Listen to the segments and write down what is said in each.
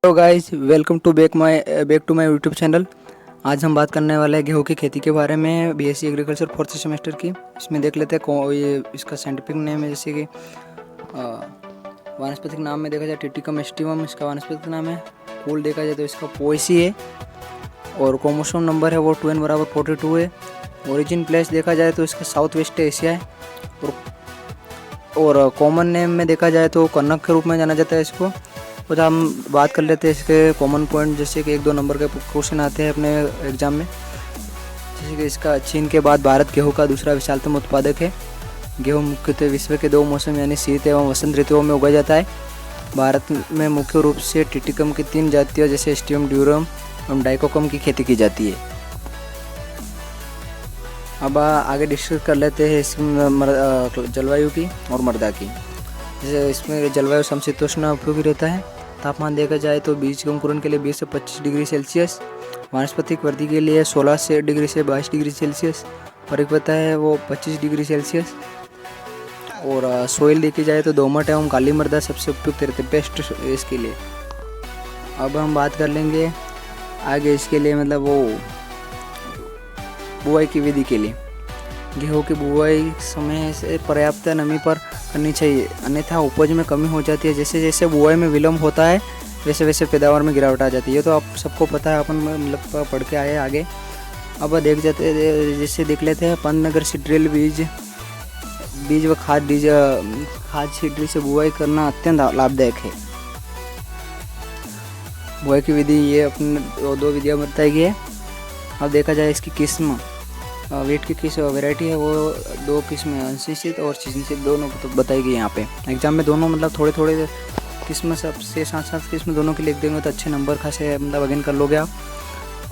Hello guys, welcome to back to my YouTube channel. आज हम बात करने वाले हैं गेहूं की खेती के बारे में, बीएससी एग्रीकल्चर फोर्थ सेमेस्टर की। इसमें देख लेते हैं ये इसका साइंटिफिक नेम है, जैसे कि वानस्पतिक नाम में देखा जाए टिटिकम एस्टिवम इसका वानस्पतिक नाम है। फूल देखा जाए तो इसका पोएसी है और क्रोमोसोम नंबर है वो 2n = 42 है। ओरिजिन प्लेस देखा जाए तो इसका साउथ वेस्ट एशिया है और कॉमन नेम में देखा जाए तो कनक के रूप में जाना जाता है इसको। और हम बात कर लेते हैं इसके कॉमन पॉइंट, जैसे कि 1-2 नंबर के क्वेश्चन आते हैं अपने एग्जाम में। जैसे कि इसका चीन के बाद भारत गेहूं का दूसरा विशालतम उत्पादक है। गेहूं मुख्यतः विश्व के 2 मौसम यानी शीत एवं वसंत ऋतुओं में उगाया जाता है। भारत में मुख्य रूप से टिटिकम की 3 जातियों जैसे एस्टिवम, ड्यूरम एवं डाइकोकम की खेती की जाती है। अब आगे डिस्कस कर लेते हैं इसमें जलवायु की और मृदा की। जैसे इसमें जलवायु समशीतोष्ण उपयोगी रहता है। तापमान देखा जाए तो बीज के अंकुरण के लिए 20 से 25 डिग्री सेल्सियस, वानस्पतिक वृद्धि के लिए 16 डिग्री से 22 डिग्री सेल्सियस, परिपक्वता है वो 25 डिग्री सेल्सियस। और सोइल देखी जाए तो दोमट एवं काली मृदा सबसे उपयुक्त रहते हैं बेस्ट इसके लिए। अब हम बात कर लेंगे आगे इसके लिए, मतलब वो बुआई की विधि के लिए। गेहूं की बुआई समय से पर्याप्त नमी पर करनी चाहिए, अन्यथा उपज में कमी हो जाती है। जैसे जैसे बुआई में विलम्ब होता है वैसे वैसे पैदावार में गिरावट आ जाती है। ये तो आप सबको पता है, अपन मतलब पढ़ के आए आगे। अब जैसे देख लेते हैं पंतनगर सीड्रिल बीज व खाद सीड्रिल से बुआई करना अत्यंत लाभदायक है। बुआई की विधि ये अपने 2 विधियाँ बताई गई है। अब देखा जाए इसकी किस्म, वेट की किस वैरायटी है वो 2 किस्म है, अनसिंचित और सिंचित, दोनों बताई गई यहाँ पे। एग्जाम में दोनों मतलब थोड़े थोड़े किस्म सबसे 7 किस्म दोनों के लिख देंगे तो अच्छे नंबर खासे मतलब अगेन कर लोगे आप।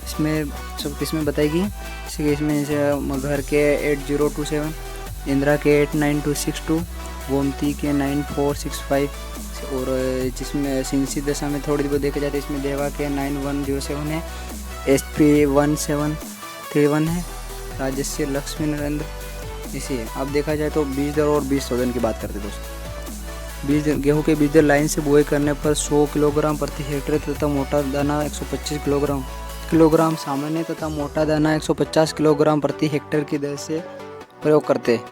इसमें सब किस्में बताएगी, जैसे कि इसमें जैसे मगहर के 8027, इंदिरा के 89262, गोमती के 9465 और जिसमें सिंचित दशा में थोड़ी बहुत देखा जाए तो इसमें देवा के 9107 है, SP 1731 है, राजस्व लक्ष्मी नरेंद्र इसी है। अब देखा जाए तो बीज दर और बीज शोधन की बात करते हैं दोस्तों। गेहूं के बीज दर लाइन से बुआई करने पर 100 किलोग्राम प्रति हेक्टेयर तथा मोटा दाना 125 किलोग्राम सामान्य तथा मोटा दाना 150 किलोग्राम प्रति हेक्टेयर की दर से प्रयोग करते हैं।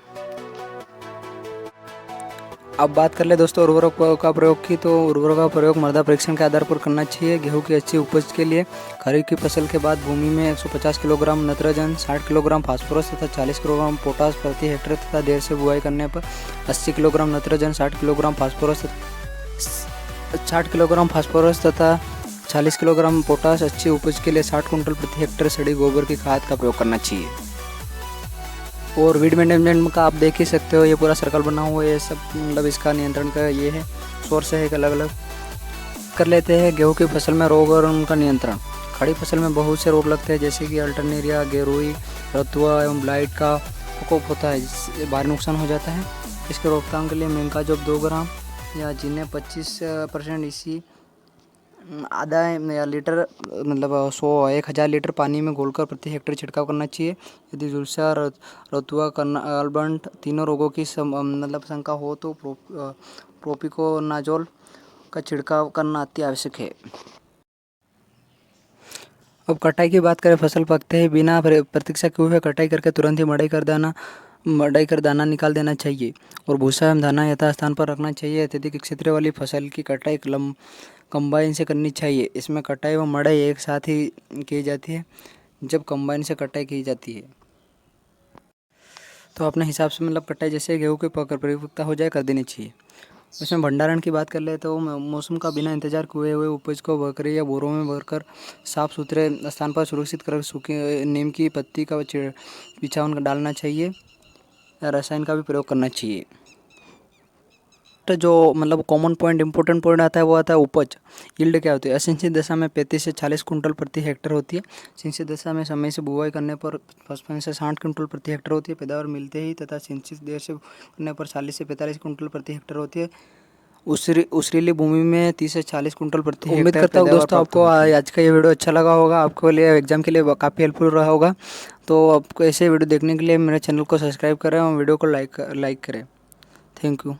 अब बात कर ले दोस्तों उर्वरक का प्रयोग की, तो उर्वरक का प्रयोग मृदा परीक्षण के आधार पर करना चाहिए। गेहूं की अच्छी उपज के लिए खरीफ की फसल के बाद भूमि में 150 किलोग्राम नत्रजन, 60 किलोग्राम फास्फोरस तथा 40 किलोग्राम पोटास प्रति हेक्टेयर तथा देर से बुआई करने पर 80 किलोग्राम नत्रजन, 60 किलोग्राम फास्फोरस तथा 40 किलोग्राम पोटास। अच्छी उपज के लिए 60 कुंटल प्रति हेक्टेयर सड़ी गोबर की खाद का प्रयोग करना चाहिए। और वीड मैनेजमेंट का आप देख ही सकते हो, ये पूरा सर्कल बना हुआ है, ये सब मतलब इसका नियंत्रण का ये है सोर्स है, एक अलग अलग कर लेते हैं। गेहूं की फसल में रोग और उनका नियंत्रण। खड़ी फसल में बहुत से रोग लगते हैं, जैसे कि अल्टरनेरिया, गेरुई, रतुआ एवं ब्लाइट का प्रकोप होता है, जिससे भारी नुकसान हो जाता है। इसके रोकथाम के लिए मेंकाजोब 2 ग्राम या जिन्हें 25% इसी आधा या लीटर मतलब 1000 लीटर पानी में घोलकर प्रति हेक्टेयर छिड़काव करना चाहिए। यदि झुलसा, रतुआ, कर्नालबंट तीनों रोगों की मतलब शंका हो तो प्रोपिकोनाजोल का छिड़काव करना अति आवश्यक है। अब कटाई की बात करें, फसल पकते ही बिना प्रतीक्षा किए हुए कटाई करके तुरंत ही मड़ाई कर दाना निकाल देना चाहिए और भूसा एवं दाना यथास्थान पर रखना चाहिए। अत्यधिक क्षेत्र वाली फसल की कटाई कंबाइन से करनी चाहिए। इसमें कटाई व मड़ाई एक साथ ही की जाती है। जब कंबाइन से कटाई की जाती है तो अपने हिसाब से मतलब कटाई जैसे गेहूं की परिपक्वता हो जाए कर देनी चाहिए। इसमें भंडारण की बात कर ले तो मौसम का बिना इंतजार किए हुए उपज को बकरी या बोरों में भरकर साफ सुथरे स्थान पर सुरक्षित कर सूखी नीम की पत्ती का बिछावन डालना चाहिए या रसायन का भी प्रयोग करना चाहिए। तो जो मतलब कॉमन पॉइंट इंपॉर्टेंट पॉइंट आता है वो आता है उपज। यील्ड क्या होती है? असिंचित दशा में 35 से 40 कुंटल प्रति हेक्टेयर होती है। सिंचित दशा में समय से बुआई करने पर 55 से 60 कुंटल प्रति हेक्टेयर होती है पैदावार मिलते ही, तथा सिंचित देर से करने पर 40 से 45 कुंटल प्रति हेक्टेयर होती है। उसीली भूमि में 30 से 40 कुंटल प्रति हेक्टेयर। उम्मीद करता हूँ दोस्तों आपको आज का ये वीडियो अच्छा लगा होगा, आपको लिए एग्जाम के लिए काफ़ी हेल्पफुल रहा होगा। तो आपको ऐसे वीडियो देखने के लिए मेरे चैनल को सब्सक्राइब करें और वीडियो को लाइक करें। Thank you.